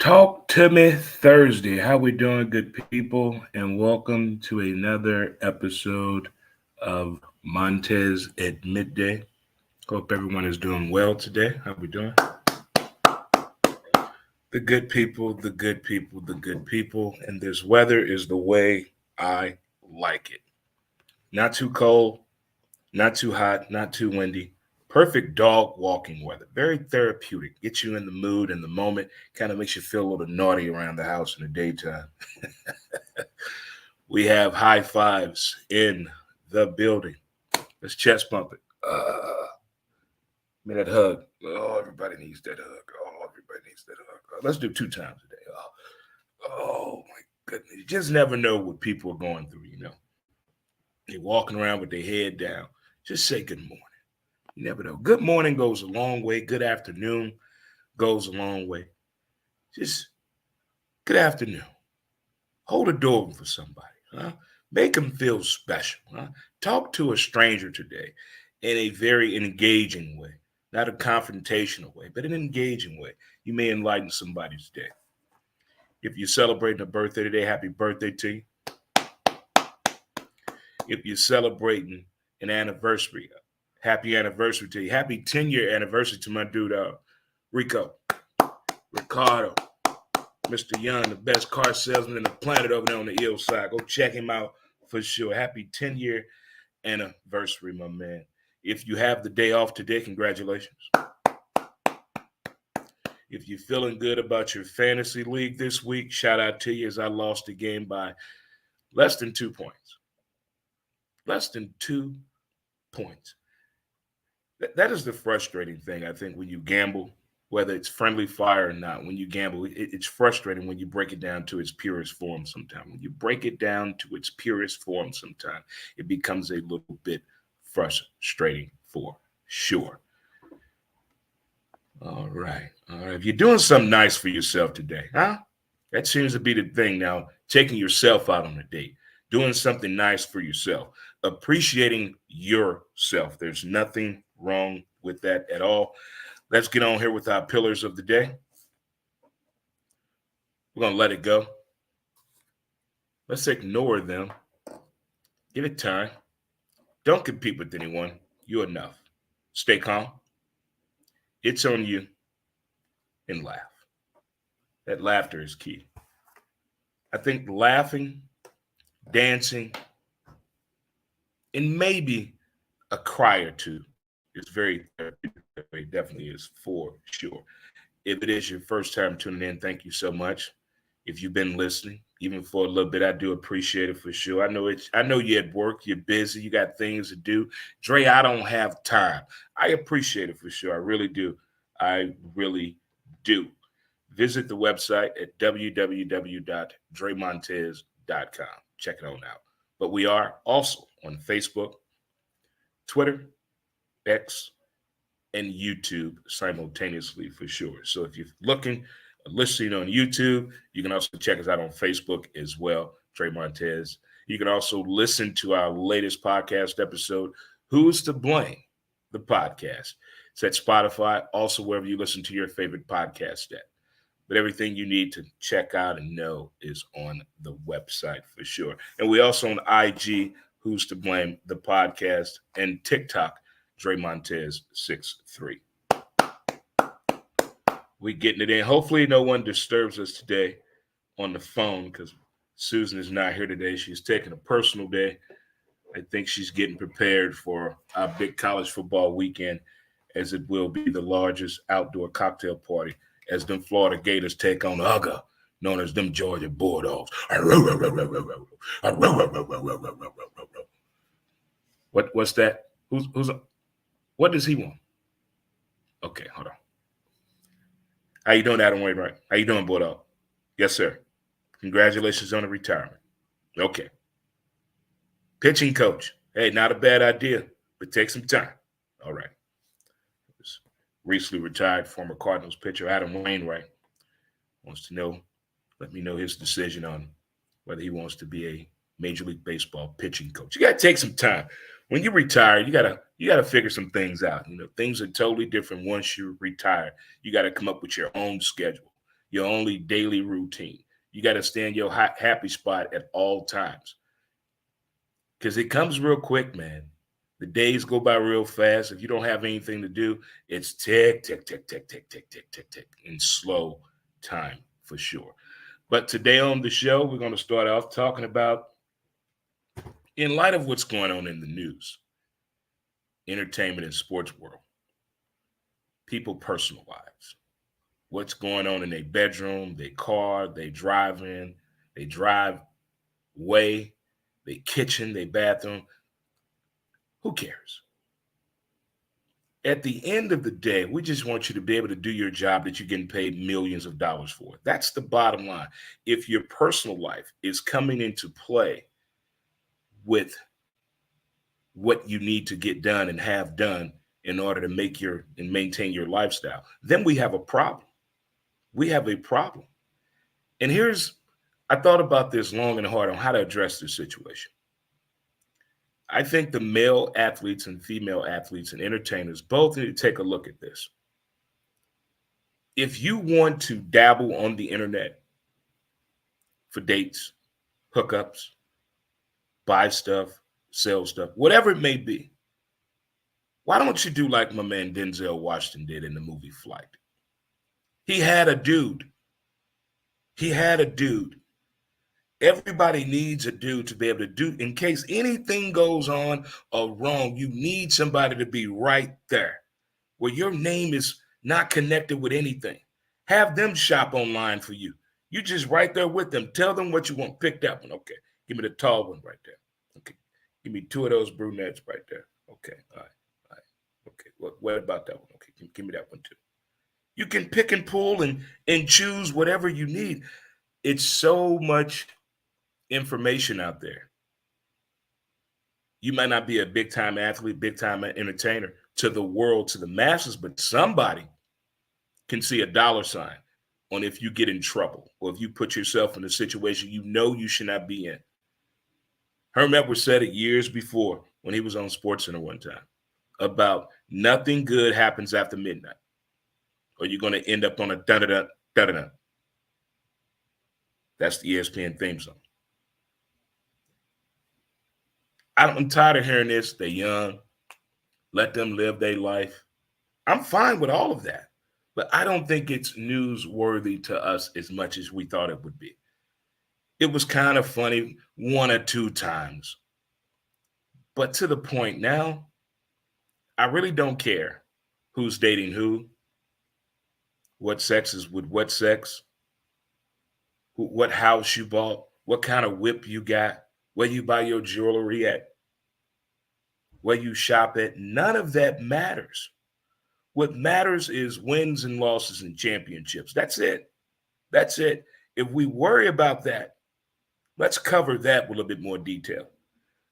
Talk to me Thursday. How we doing, good people? And welcome to another episode of Montez at Midday. Hope everyone is doing well today. How we doing? The good people, the good people, the good people. And this weather is the way I like it. Not too cold, not too hot, not too windy. Perfect dog walking weather. Very therapeutic. Gets you in the mood in the moment. Kind of makes you feel a little naughty around the house in the daytime. We have high fives in the building. Let's chest bump it. That hug. Oh, everybody needs that hug. Oh, everybody needs that hug. Let's do two times a day. Oh my goodness. You just never know what people are going through. They're walking around with their head down. Just say good morning. You never know. Good morning goes a long way. Good afternoon goes a long way. Just good afternoon. Hold a door open for somebody. Huh? Make them feel special. Huh? Talk to a stranger today in a very engaging way, not a confrontational way, but an engaging way. You may enlighten somebody's day. If you're celebrating a birthday today, happy birthday to you. If you're celebrating an anniversary, happy anniversary to you. Happy 10-year anniversary to my dude, Ricardo, Mr. Young, the best car salesman in the planet over there on the ill side. Go check him out for sure. Happy 10-year anniversary, my man. If you have the day off today, congratulations. If you're feeling good about your fantasy league this week, shout out to you as I lost the game by less than 2 points. Less than 2 points. That is the frustrating thing, I think, when you gamble, whether it's friendly fire or not. When you gamble, it's frustrating when you break it down to its purest form sometimes. When you break it down to its purest form sometimes, it becomes a little bit frustrating for sure. All right. All right. If you're doing something nice for yourself today, huh? That seems to be the thing now, taking yourself out on a date, doing something nice for yourself, appreciating yourself. There's nothing wrong with that at all. Let's get on here with our pillars of the day. We're going to let it go. Let's ignore them. Give it time. Don't compete with anyone. You're enough. Stay calm. It's on you. And laugh. That laughter is key. I think laughing, dancing, and maybe a cry or two is very therapeutic. It definitely is for sure. If it is your first time tuning in, thank you so much. If you've been listening, even for a little bit, I do appreciate it for sure. I know you're at work, you're busy, you got things to do. Dre, I don't have time. I appreciate it for sure. I really do. I really do. Visit the website at www.dremontez.com. Check it on out. But we are also on Facebook, Twitter, X, and YouTube simultaneously for sure. So if you're looking, listening on YouTube, you can also check us out on Facebook as well, Trey Montez. You can also listen to our latest podcast episode, Who's to Blame? The podcast. It's at Spotify, also wherever you listen to your favorite podcast at. But everything you need to check out and know is on the website for sure. And we also on IG, Who's to Blame? The podcast, and TikTok, Dre Montez 63. We getting it in. Hopefully no one disturbs us today on the phone because Susan is not here today. She's taking a personal day. I think she's getting prepared for our big college football weekend, as it will be the largest outdoor cocktail party as them Florida Gators take on UGA, known as them Georgia Bulldogs. What's that? Who's what does he want? Okay, hold on. How you doing, Adam Wainwright? How you doing, Bulldog? Yes, sir. Congratulations on the retirement. Okay. Pitching coach. Hey, not a bad idea, but take some time. All right. Recently retired former Cardinals pitcher Adam Wainwright wants to know, let me know his decision on whether he wants to be a Major League Baseball pitching coach. You got to take some time. When you retire, you gotta figure some things out. Things are totally different once you retire. You got to come up with your own schedule. your only daily routine. You got to stay in your happy spot at all times because it comes real quick, man. The days go by real fast. If you don't have anything to do, it's tick, tick, tick, tick, tick, tick, tick, tick, tick, in slow time for sure. But today on the show, we're going to start off talking about, in light of what's going on in the news, entertainment and sports world, people personal lives, what's going on in their bedroom, their car, they drive in, they drive way, their kitchen, their bathroom. Who cares? At the end of the day, we just want you to be able to do your job that you're getting paid millions of dollars for. That's the bottom line. If your personal life is coming into play with what you need to get done and have done in order to make your and maintain your lifestyle, then we have a problem. We have a problem. And I thought about this long and hard on how to address this situation. I think the male athletes and female athletes and entertainers both need to take a look at this. If you want to dabble on the internet for dates, hookups, buy stuff, sell stuff, whatever it may be, why don't you do like my man Denzel Washington did in the movie Flight? He had a dude. He had a dude. Everybody needs a dude to be able to do, in case anything goes on or wrong, you need somebody to be right there where your name is not connected with anything. Have them shop online for you. You just right there with them. Tell them what you want. Pick that one. Okay. Give me the tall one right there. Okay. Give me two of those brunettes right there. Okay. All right. All right. Okay. What about that one? Okay. Give me that one too. You can pick and pull and choose whatever you need. It's so much information out there. You might not be a big time athlete, big time entertainer to the world, to the masses, but somebody can see a dollar sign on if you get in trouble or if you put yourself in a situation you know you should not be in. Herm Edwards said it years before when he was on SportsCenter one time about nothing good happens after midnight, or you're going to end up on a da-da-da, da-da-da. That's the ESPN theme song. I'm tired of hearing this. They're young. Let them live their life. I'm fine with all of that. But I don't think it's newsworthy to us as much as we thought it would be. It was kind of funny one or two times. But to the point now, I really don't care who's dating who, what sex is with what sex, what house you bought, what kind of whip you got, where you buy your jewelry at, where you shop at. None of that matters. What matters is wins and losses and championships. That's it. That's it. If we worry about that, let's cover that with a little bit more detail.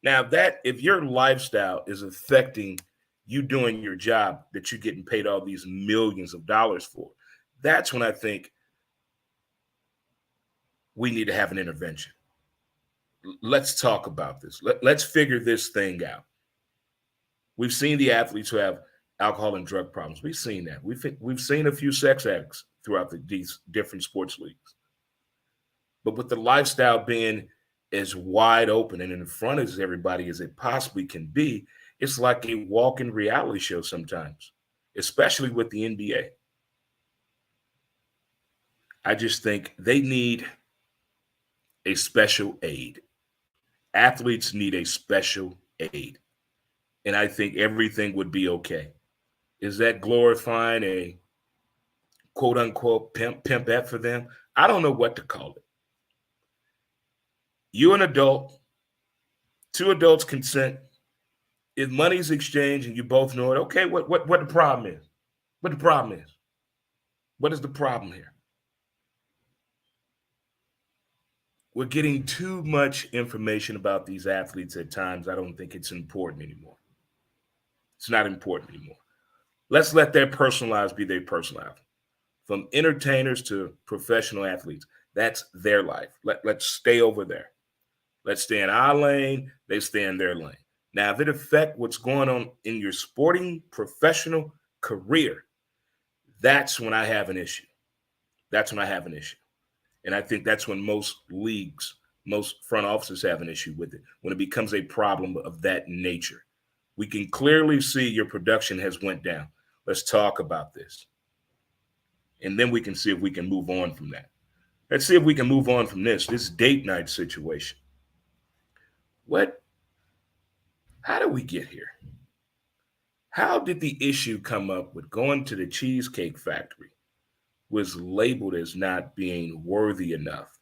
Now, if your lifestyle is affecting you doing your job that you're getting paid all these millions of dollars for, that's when I think we need to have an intervention. Let's talk about this. Let's figure this thing out. We've seen the athletes who have alcohol and drug problems. We've seen that. We've seen a few sex addicts throughout these different sports leagues. But with the lifestyle being as wide open and in front of everybody as it possibly can be, it's like a walk-in reality show sometimes, especially with the NBA. I just think they need a special aid. Athletes need a special aid. And I think everything would be okay. Is that glorifying a quote unquote pimpette for them? I don't know what to call it. You an adult, two adults consent. If money's exchanged and you both know it, okay, what the problem is? What the problem is? What is the problem here? We're getting too much information about these athletes at times. I don't think it's important anymore. It's not important anymore. Let's let their personal lives be their personal life. From entertainers to professional athletes, that's their life. Let's stay over there. Let's stay in our lane. They stay in their lane. Now, if it affects what's going on in your sporting professional career, that's when I have an issue. That's when I have an issue. And I think that's when most leagues, most front offices have an issue with it, when it becomes a problem of that nature. We can clearly see your production has went down. Let's talk about this. And then we can see if we can move on from that. Let's see if we can move on from this date night situation. What? How did we get here? How did the issue come up with going to the Cheesecake Factory was labeled as not being worthy enough?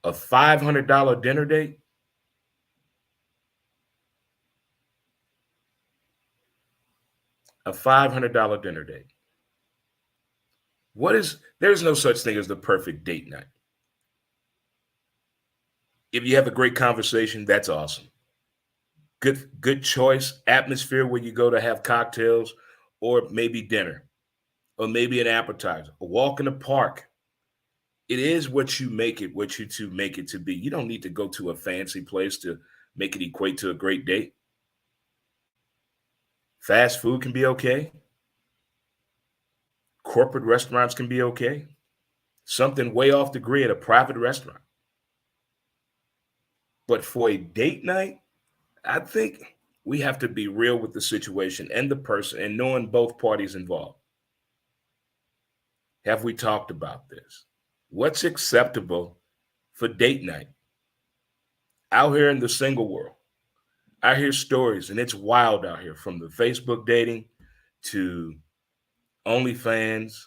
A $500 dinner date? A $500 dinner date. There's no such thing as the perfect date night. If you have a great conversation, that's awesome. Good choice, atmosphere where you go to have cocktails or maybe dinner or maybe an appetizer, a walk in the park. It is what you make it, what you two make it to be. You don't need to go to a fancy place to make it equate to a great date. Fast food can be okay. Corporate restaurants can be okay. Something way off the grid, a private restaurant. But for a date night, I think we have to be real with the situation and the person and knowing both parties involved. Have we talked about this? What's acceptable for date night? Out here in the single world, I hear stories, and it's wild out here, from the Facebook dating to OnlyFans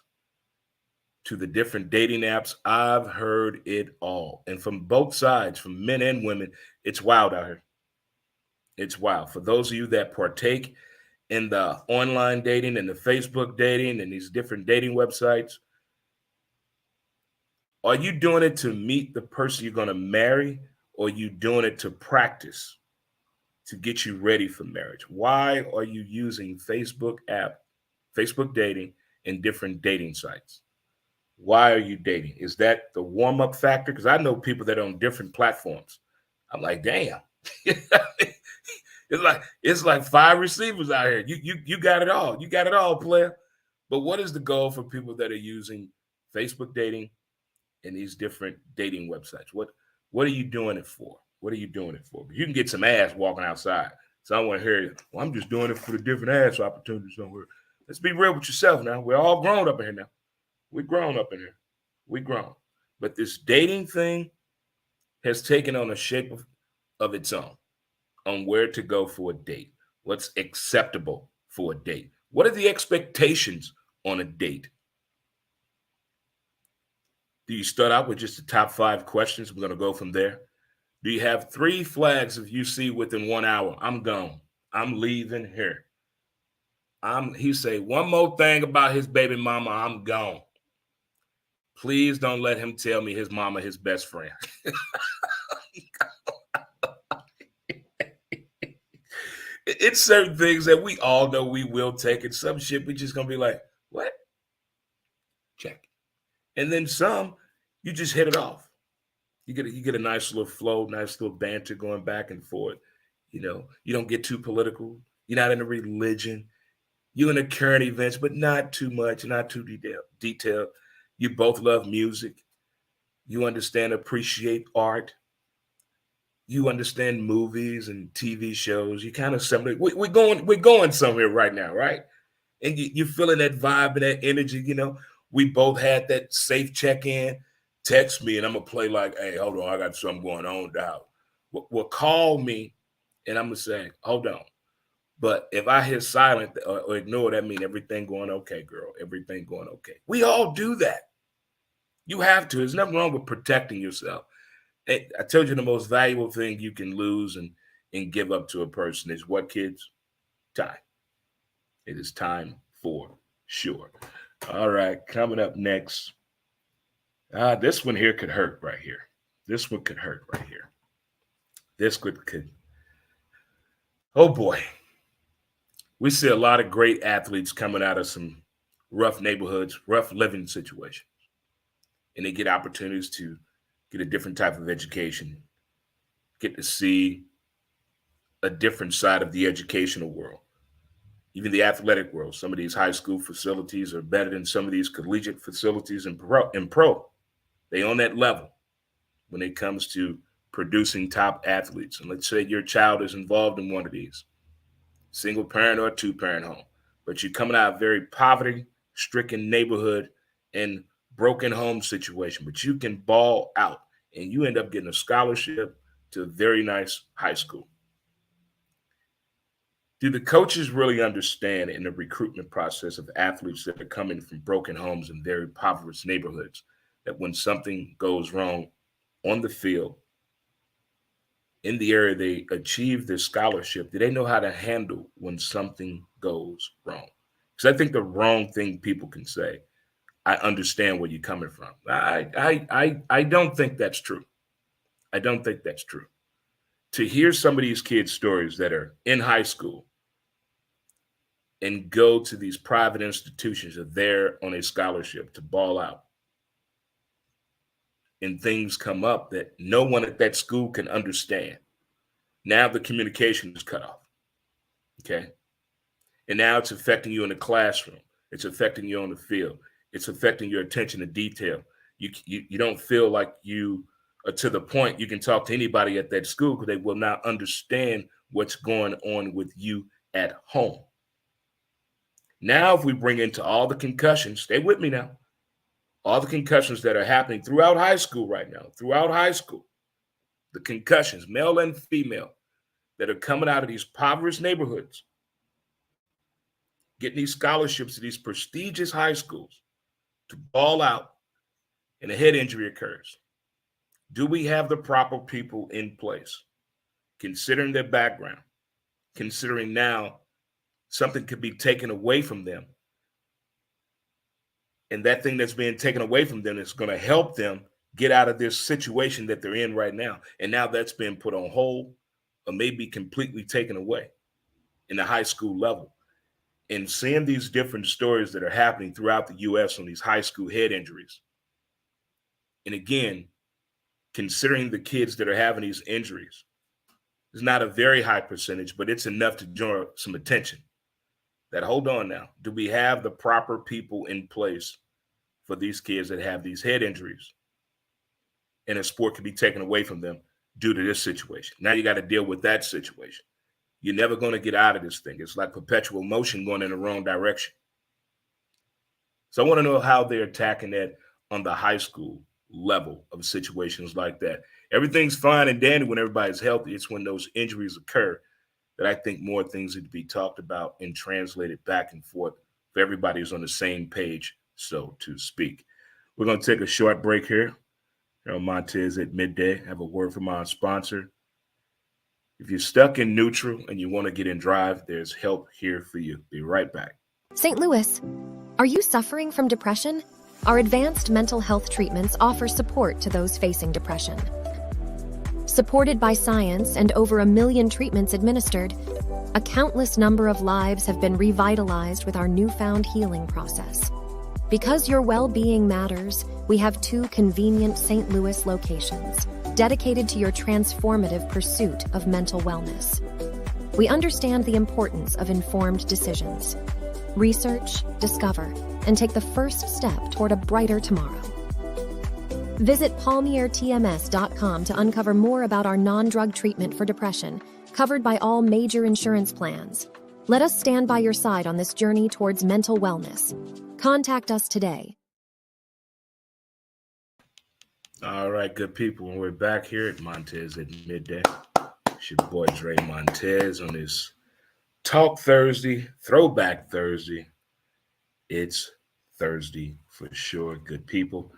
to the different dating apps. I've heard it all. And from both sides, from men and women, it's wild out here. It's wild. For those of you that partake in the online dating and the Facebook dating and these different dating websites, are you doing it to meet the person you're going to marry, or are you doing it to practice, to get you ready for marriage? Why are you using Facebook dating, and different dating sites? Why are you dating? Is that the warm-up factor? Because I know people that are on different platforms. I'm like, damn. It's like five receivers out here. You got it all. You got it all, player. But what is the goal for people that are using Facebook dating and these different dating websites? What are you doing it for? What are you doing it for? You can get some ass walking outside. So I want to hear you. Well, I'm just doing it for the different ass opportunities somewhere. Let's be real with yourself now. We're all grown up in here now. We're grown up in here. We're grown. But this dating thing has taken on a shape of its own on where to go for a date. What's acceptable for a date? What are the expectations on a date? Do you start out with just the top 5 questions? We're going to go from there. Do you have 3 flags if you see within 1 hour? I'm gone. I'm leaving here. He say one more thing about his baby mama, I'm gone. Please don't let him tell me his mama his best friend. It's certain things that we all know we will take, and some shit we just gonna be like, what? Check. And then some, you just hit it off. You get a nice little flow, nice little banter going back and forth. You know, you don't get too political. You're not into religion. You're into current events, but not too much, not too detailed. You both love music. You understand, appreciate art. You understand movies and TV shows. You kind of similar. We're going somewhere right now, right? And you're feeling that vibe and that energy. You know, we both had that safe check-in. Text me, and I'm gonna play like, hey, hold on, I got something going on down. Well, call me, and I'm gonna say, hold on. But if I hit silent or ignore, that means everything going okay, girl. Everything going okay. We all do that. You have to. There's nothing wrong with protecting yourself. I told you the most valuable thing you can lose and give up to a person is what, kids? Time. It is time for sure. All right, coming up next. This one here could hurt right here. This one could hurt right here. This could. Oh boy. We see a lot of great athletes coming out of some rough neighborhoods, rough living situations. And they get opportunities to get a different type of education, get to see a different side of the educational world. Even the athletic world, some of these high school facilities are better than some of these collegiate facilities in pro. They on that level when it comes to producing top athletes. And let's say your child is involved in one of these, single parent or two parent home, but you're coming out of a very poverty stricken neighborhood and broken home situation, but you can ball out and you end up getting a scholarship to a very nice high school. Do the coaches really understand in the recruitment process of athletes that are coming from broken homes and very impoverished neighborhoods that when something goes wrong on the field, in the area they achieve their scholarship, do they know how to handle when something goes wrong? Because I think the wrong thing people can say, I understand where you're coming from. I don't think that's true. I don't think that's true. To hear some of these kids' stories that are in high school and go to these private institutions, are there on a scholarship to ball out, and things come up that no one at that school can understand. Now the communication is cut off. Okay. And now it's affecting you in the classroom. It's affecting you on the field. It's affecting your attention to detail. You don't feel like you are to the point you can talk to anybody at that school because they will not understand what's going on with you at home. Now, if we bring into all the concussions, stay with me now, all the concussions that are happening throughout high school right now, throughout high school, the concussions, male and female, that are coming out of these impoverished neighborhoods, getting these scholarships to these prestigious high schools to ball out, and a head injury occurs. Do we have the proper people in place, considering their background, considering now something could be taken away from them, and that thing that's being taken away from them is going to help them get out of this situation that they're in right now, and now that's been put on hold or maybe completely taken away in the high school level. And seeing these different stories that are happening throughout the U.S. on these high school head injuries, and again, considering the kids that are having these injuries, it's not a very high percentage, but it's enough to draw some attention. That, hold on now, do we have the proper people in place for these kids that have these head injuries? And a sport can be taken away from them due to this situation. Now you got to deal with that situation. You're never going to get out of this thing. It's like perpetual motion going in the wrong direction. So I want to know how they're attacking that on the high school level of situations like that. Everything's fine and dandy when everybody's healthy. It's when those injuries occur that I think more things need to be talked about and translated back and forth if everybody's on the same page, so to speak. We're going to take a short break here on Montez at Midday. I have a word from our sponsor. If you're stuck in neutral and you want to get in drive, there's help here for you. Be right back. St. Louis, are you suffering from depression? Our advanced mental health treatments offer support to those facing depression. Supported by science and over 1 million treatments administered, a countless number of lives have been revitalized with our newfound healing process. Because your well-being matters, we have 2 convenient St. Louis locations dedicated to your transformative pursuit of mental wellness. We understand the importance of informed decisions. Research, discover, and take the first step toward a brighter tomorrow. Visit palmiertms.com to uncover more about our non-drug treatment for depression, covered by all major insurance plans. Let us stand by your side on this journey towards mental wellness. Contact us today. All right, good people. We're back here at Montez at Midday. It's your boy Dre Montez on this Talk Thursday, Throwback Thursday. It's Thursday for sure, good people.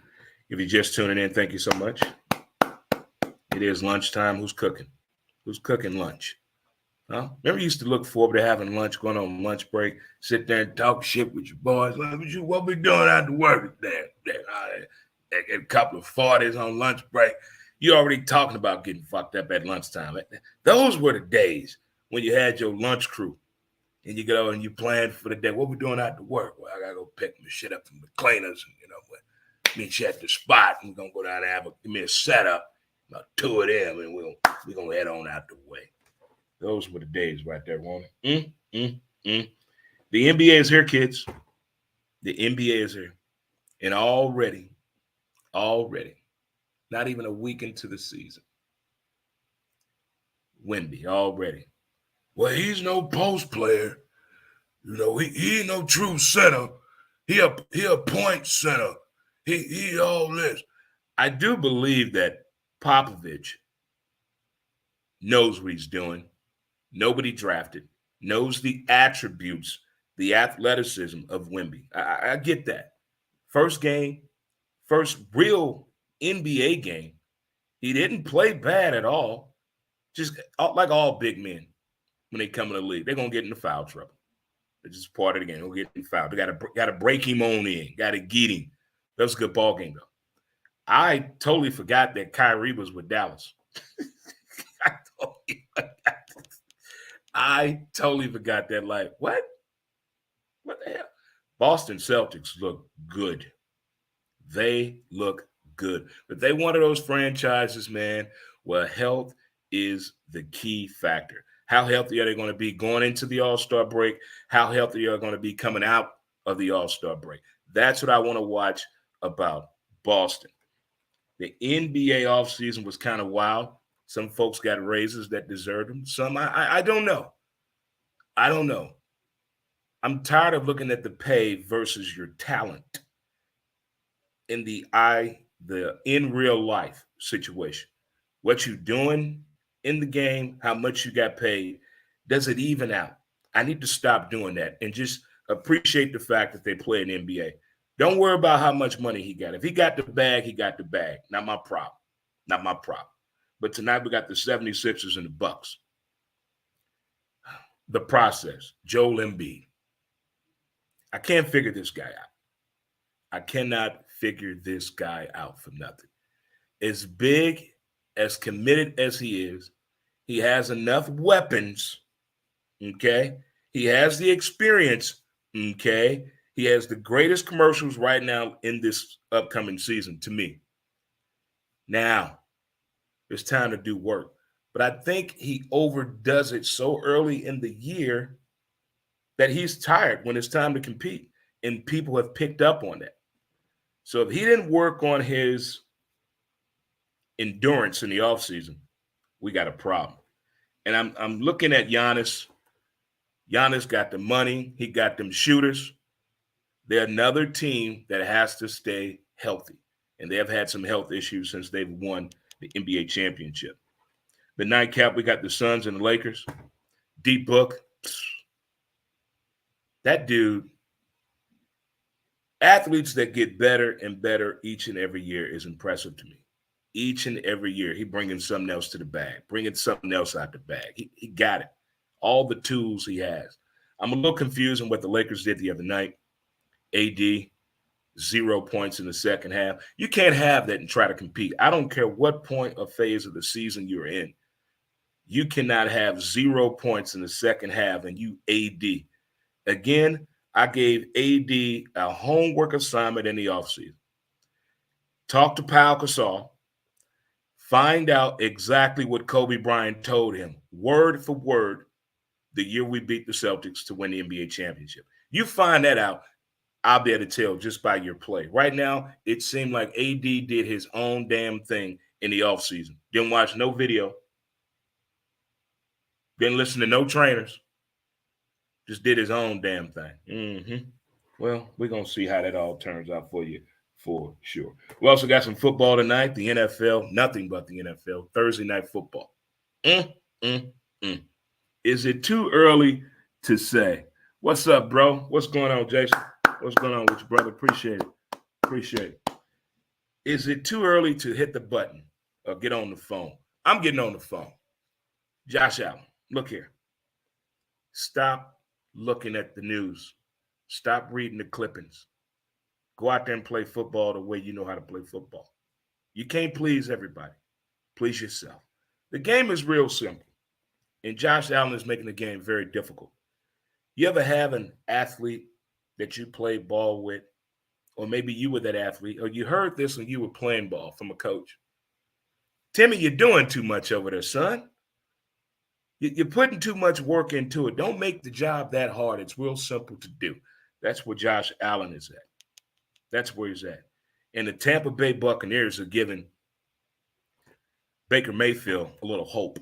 If you're just tuning in, thank you so much. It is lunchtime. Who's cooking? Who's cooking lunch? Huh? Remember you used to look forward to having lunch, going on lunch break, sit there and talk shit with your boys. What we doing after work there? A couple of 40s on lunch break. You already talking about getting fucked up at lunchtime. Those were the days when you had your lunch crew and you go and you planned for the day. What we doing after work? Well, I gotta go pick my shit up from the cleaners and meet you at the spot. And we're gonna go down there give me a setup, about 2 of them, and we're gonna head on out the way. Those were the days right there, won't it? The NBA is here, kids. The NBA is here. And already, not even a week into the season, Wemby already. Well, he's no post player. He ain't no true center. He a point center. He all this. I do believe that Popovich knows what he's doing. Nobody drafted, knows the attributes, the athleticism of Wemby. I get that. First game, first real NBA game, he didn't play bad at all. Just like all big men, when they come in the league, they're gonna get into foul trouble. It's just part of the game. They'll get in foul. They gotta break him on in. Gotta get him. That was a good ball game though. I totally forgot that Kyrie was with Dallas. I totally forgot that. Like, what? What the hell? Boston Celtics look good. They look good. But they one of those franchises, man, where health is the key factor. How healthy are they going to be going into the All-Star break? How healthy are they going to be coming out of the All-Star break? That's what I want to watch about Boston. The NBA offseason was kind of wild. Some folks got raises that deserved them. Some, I don't know. I don't know. I'm tired of looking at the pay versus your talent in the in real life situation. What you doing in the game, how much you got paid, does it even out? I need to stop doing that and just appreciate the fact that they play in the NBA. Don't worry about how much money he got. If he got the bag, he got the bag. Not my problem. Not my problem. But tonight we got the 76ers and the Bucks. The process, Joel Embiid. I can't figure this guy out. I cannot figure this guy out for nothing. As big, as committed as he has enough weapons, okay? He has the experience, okay? He has the greatest commercials right now in this upcoming season to me. Now, it's time to do work. But I think he overdoes it so early in the year that he's tired when it's time to compete. And people have picked up on that. So if he didn't work on his endurance in the offseason, we got a problem. And I'm looking at Giannis. Giannis got the money. He got them shooters. They're another team that has to stay healthy. And they have had some health issues since they've won the NBA championship. The nightcap, we got the Suns and the Lakers. Deep Book. That dude, athletes that get better and better each and every year is impressive to me. Each and every year, he bringing something else to the bag, bringing something else out the bag. He got it. All the tools he has. I'm a little confused on what the Lakers did the other night. AD, 0 points in the second half. You can't have that and try to compete. I don't care what point or phase of the season you're in. You cannot have 0 points in the second half and you AD. Again, I gave AD a homework assignment in the offseason. Talk to Pau Gasol. Find out exactly what Kobe Bryant told him, word for word, the year we beat the Celtics to win the NBA championship. You find that out, I'll be able to tell just by your play. Right now, it seemed like AD did his own damn thing in the offseason. Didn't watch no video. Didn't listen to no trainers. Just did his own damn thing. Mm-hmm. Well, we're going to see how that all turns out for you for sure. We also got some football tonight, the NFL, nothing but the NFL, Thursday night football. Is it too early to say? What's up, bro? What's going on, Jason? What's going on with you, brother? Appreciate it. Appreciate it. Is it too early to hit the button or get on the phone? I'm getting on the phone. Josh Allen, look here. Stop looking at the news. Stop reading the clippings. Go out there and play football the way you know how to play football. You can't please everybody. Please yourself. The game is real simple. And Josh Allen is making the game very difficult. You ever have an athlete that you play ball with, or maybe you were that athlete, or you heard this when you were playing ball from a coach? Timmy, you're doing too much over there, son. You're putting too much work into it. Don't make the job that hard. It's real simple to do. That's where Josh Allen is at. That's where he's at. And the Tampa Bay Buccaneers are giving Baker Mayfield a little hope.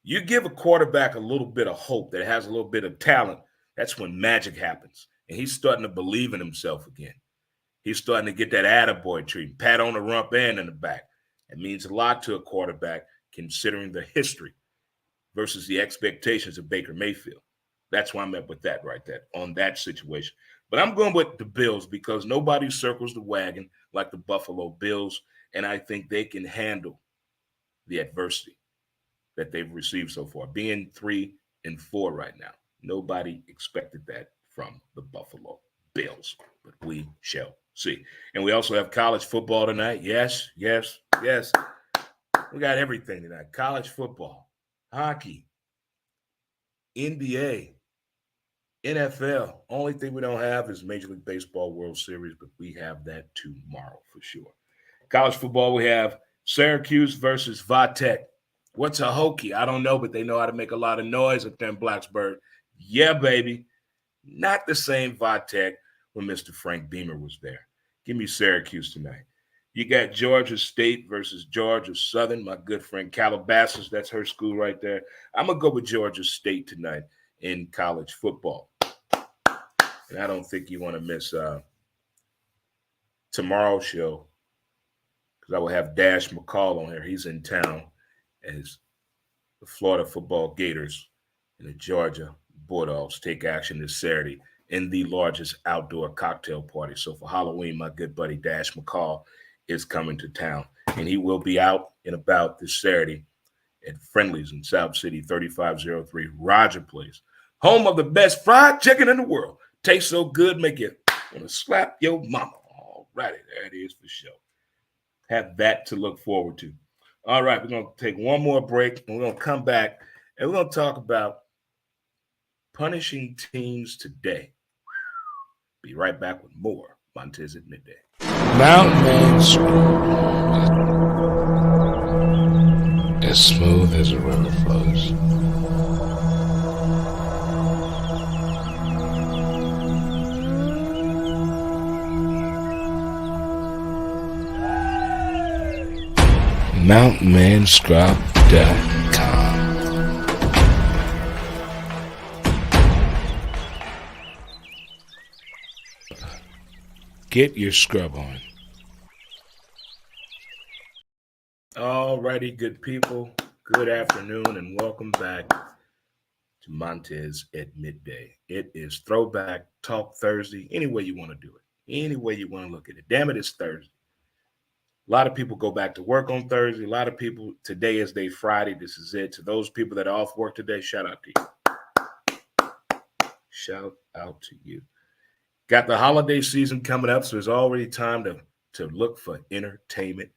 You give a quarterback a little bit of hope that has a little bit of talent, that's when magic happens. And he's starting to believe in himself again. He's starting to get that attaboy treatment, pat on the rump and in the back. It means a lot to a quarterback considering the history versus the expectations of Baker Mayfield. That's why I'm at with that right there on that situation. But I'm going with the Bills because nobody circles the wagon like the Buffalo Bills, and I think they can handle the adversity that they've received so far. Being 3-4 right now, nobody expected that from the Buffalo Bills, but we shall see. And we also have college football tonight. Yes, yes, yes. We got everything tonight. College football, hockey, NBA, NFL. Only thing we don't have is Major League Baseball World Series, but we have that tomorrow for sure. College football, we have Syracuse versus Vatech. What's a Hokie? I don't know, but they know how to make a lot of noise up there in Blacksburg. Yeah, baby. Not the same Vatech when Mr. Frank Beamer was there. Give me Syracuse tonight. You got Georgia State versus Georgia Southern. My good friend Calabasas, that's her school right there. I'm going to go with Georgia State tonight in college football. And I don't think you want to miss tomorrow's show because I will have Dash McCall on here. He's in town as the Florida football Gators and the Georgia Bulldogs take action this Saturday in the largest outdoor cocktail party. So for Halloween, my good buddy Dash McCall is coming to town. And he will be out and about this Saturday at Friendly's in South City, 3503 Roger Place. Home of the best fried chicken in the world. Tastes so good, make you want to slap your mama. All righty, there it is for sure. Have that to look forward to. All right, we're going to take one more break, and we're going to come back, and we're going to talk about punishing teams today. Be right back with more Montez at Midday. Mountain Man as smooth as a river flows. MountainManScrub.com. Get your scrub on. All righty, good people. Good afternoon and welcome back to Montez at Midday. It is Throwback Talk Thursday. Any way you want to do it. Any way you want to look at it. Damn it, it's Thursday. A lot of people go back to work on Thursday. A lot of people, today is day Friday. This is it. To those people that are off work today, shout out to you. Shout out to you. Got the holiday season coming up, so it's already time to look for entertainment,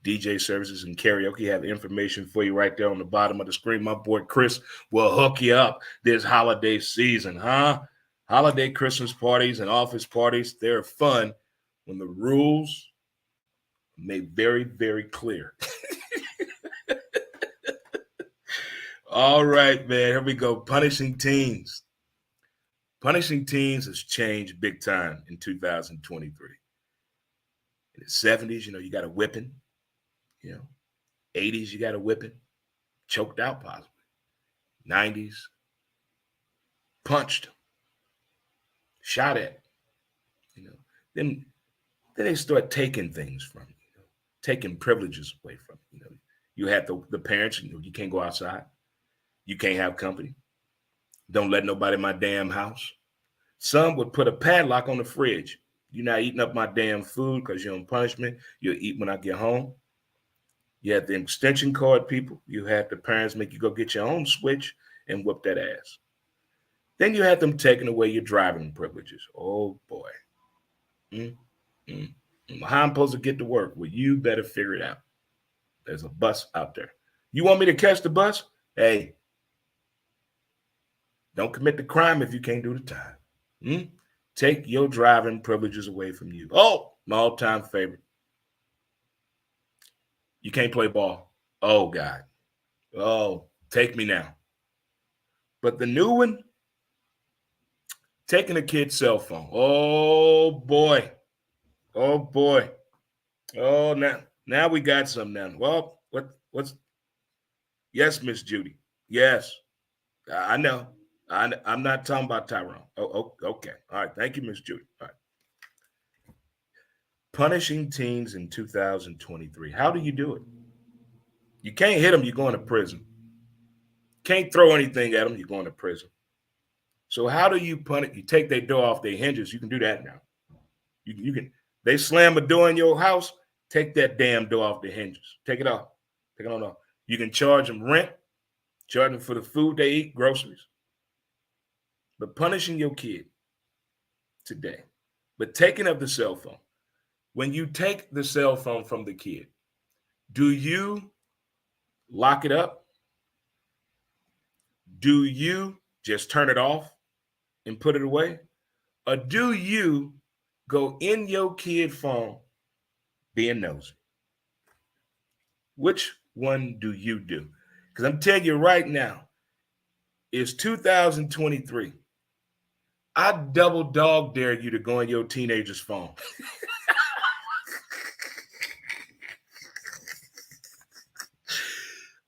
DJ services, and karaoke. Have information for you right there on the bottom of the screen. My boy Chris will hook you up this holiday season, huh? Holiday Christmas parties and office parties, they're fun when the rules made very, very clear. All right, man. Here we go. Punishing teens. Punishing teens has changed big time in 2023. In the 70s, you got a whipping. 80s, you got a whipping. Choked out, possibly. 90s, punched. Shot at. Then they start taking things from you. Taking privileges away from you. You had the parents, you can't go outside. You can't have company. Don't let nobody in my damn house. Some would put a padlock on the fridge. You're not eating up my damn food because you're on punishment. You'll eat when I get home. You had the extension cord people. You had the parents make you go get your own switch and whip that ass. Then you had them taking away your driving privileges. Oh, boy. How I'm supposed to get to work? Well, you better figure it out. There's a bus out there. You want me to catch the bus? Hey, don't commit the crime if you can't do the time. Take your driving privileges away from you. Oh, my all-time favorite. You can't play ball. Oh, God. Oh, take me now. But the new one, taking a kid's cell phone. Oh boy. Oh boy. Oh, now we got some now. Well, what's yes, Miss Judy. Yes. I know. I'm not talking about Tyrone. Okay. All right. Thank you, Miss Judy. All right. Punishing teens in 2023. How do you do it? You can't hit them, you're going to prison. Can't throw anything at them, you're going to prison. So how do you punish? You take their door off their hinges. You can do that now. You can. They slam a door in your house. Take that damn door off the hinges. Take it off. Take it on off. You can charge them rent. Charge them for the food they eat, groceries. But punishing your kid today. But taking up the cell phone. When you take the cell phone from the kid, do you lock it up? Do you just turn it off and put it away? Or do you go in your kid phone being nosy? Which one do you do? Because I'm telling you right now, it's 2023. I double dog dare you to go on your teenager's phone.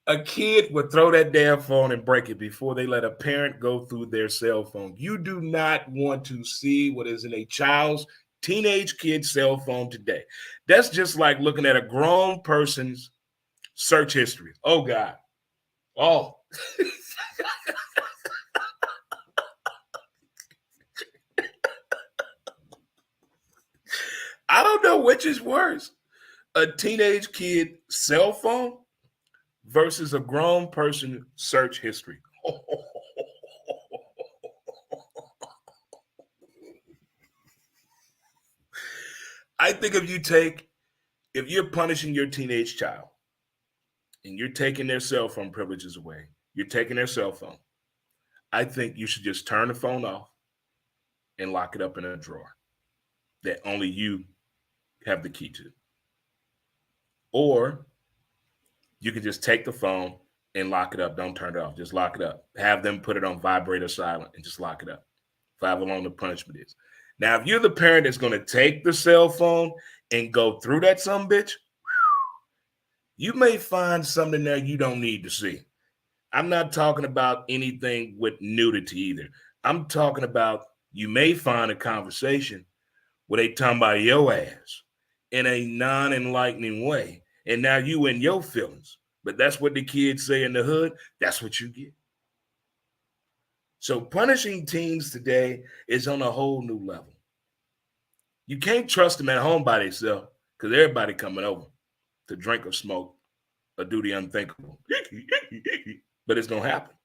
A kid would throw that damn phone and break it before they let a parent go through their cell phone. You do not want to see what is in a child's teenage kid's cell phone today. That's just like looking at a grown person's search history. Oh, God. Oh. I don't know which is worse. A teenage kid cell phone versus a grown person search history. I think if you're punishing your teenage child and you're taking their cell phone privileges away, you're taking their cell phone, I think you should just turn the phone off and lock it up in a drawer that only you have the key to. Or you can just take the phone and lock it up. Don't turn it off. Just lock it up. Have them put it on vibrate or silent and just lock it up. However long the punishment is. Now, if you're the parent that's going to take the cell phone and go through that sumbitch, you may find something there you don't need to see. I'm not talking about anything with nudity either. I'm talking about you may find a conversation where they talking about your ass in a non-enlightening way. And now you in your feelings. But that's what the kids say in the hood. That's what you get. So punishing teens today is on a whole new level. You can't trust them at home by themselves because everybody coming over to drink or smoke or do the unthinkable. But it's going to happen.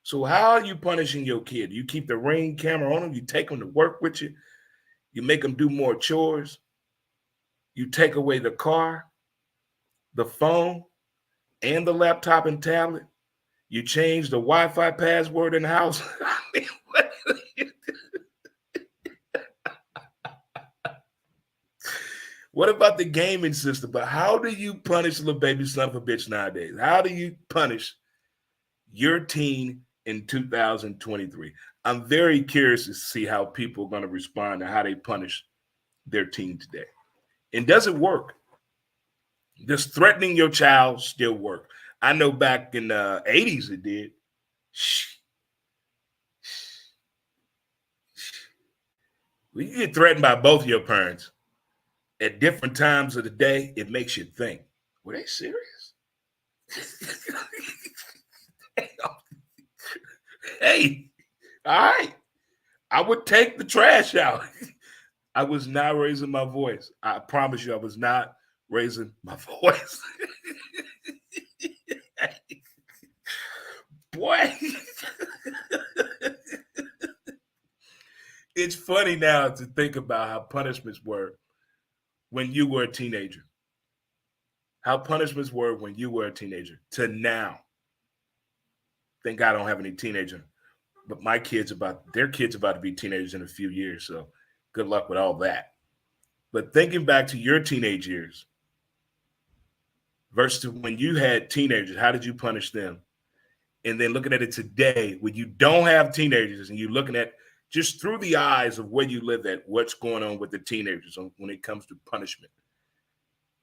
So how are you punishing your kid? You keep the Ring camera on them. You take them to work with you. You make them do more chores. You take away the car, the phone, and the laptop and tablet. You change the Wi-Fi password in the house. I mean, what about the gaming system? But how do you punish little baby son of a bitch nowadays? How do you punish your teen in 2023? I'm very curious to see how people are going to respond to how they punish their teen today. And does it work? Does threatening your child still work? I know back in the 80s it did. When you get threatened by both of your parents at different times of the day, it makes you think, were they serious? Hey, all right. I would take the trash out. I was not raising my voice. I promise you I was not raising my voice. Boy. It's funny now to think about how punishments were when you were a teenager. How punishments were when you were a teenager to now. Thank God I don't have any teenager. But their kids about to be teenagers in a few years. So good luck with all that. But thinking back to your teenage years versus when you had teenagers, how did you punish them? and then looking at it today when you don't have teenagers and you're looking at just through the eyes of where you live at, what's going on with the teenagers when it comes to punishment.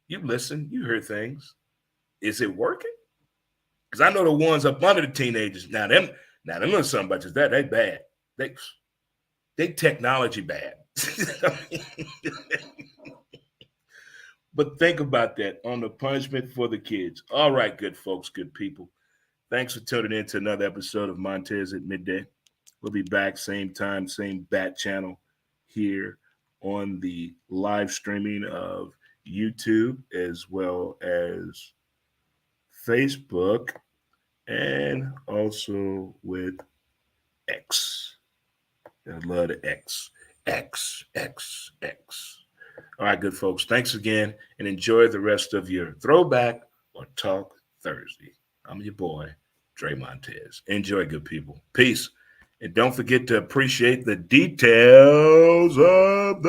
You listen, you hear things. Is it working? Because I know the ones up under the teenagers, them little son bunches, they bad. They technology bad. But think about that on the punishment for the kids. All right, good folks, good people. Thanks for tuning in to another episode of Montez at Midday. We'll be back same time, same bat channel here on the live streaming of YouTube as well as Facebook and also with X. I love the X. X. All right, good folks. Thanks again and enjoy the rest of your Throwback or Talk Thursday. I'm your boy, Dre Montez. Enjoy, good people. Peace. And don't forget to appreciate the details of the